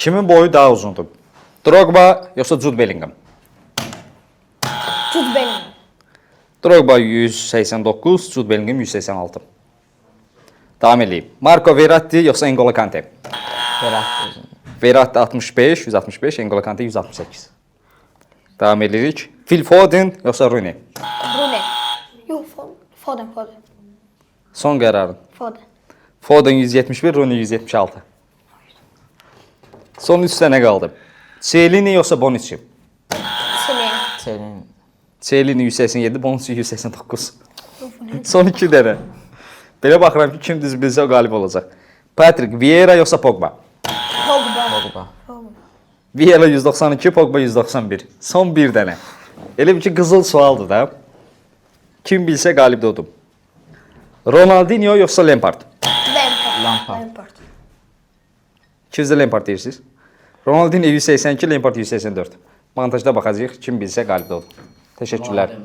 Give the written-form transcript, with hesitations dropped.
Kimin boyu daha uzundur? Drogba yoxsa Jude Bellingham? Jude Bellingham. Drogba 189, Jude Bellingham 186. Davam edeyim. Marco Verratti yoxsa N'Golo Kante? Verratti. Verratti 65, 165, N'Golo Kante 168. Davam edirik. Phil Foden yoxsa Rooney? Rooney. Yox, Foden. Son qərarın. Foden. Foden 171, Rooney 176. Son 3 sənə qaldı. Chiellini yoxsa Bonucci? Selena. Selin. Chiellini 187, Bonucci 189. Son 2 dənə. Belə baxıram ki, kim düz bilsə o qalib olacaq. Patrick Vieira yoxsa Pogba? Pogba. Vieira 192, Pogba 191. Son 1 dənə. Elə bir ki, qızıl sualdır da. Kim bilsə qalib də odur. Ronaldinho yoxsa Lampard? Lampard. İkiniz də Lampard deyirsiniz. Ronaldinho 182, Lampard 184. Montajda baxacağıq. Kim bilsə qalib də odur. Təşəkkürlər.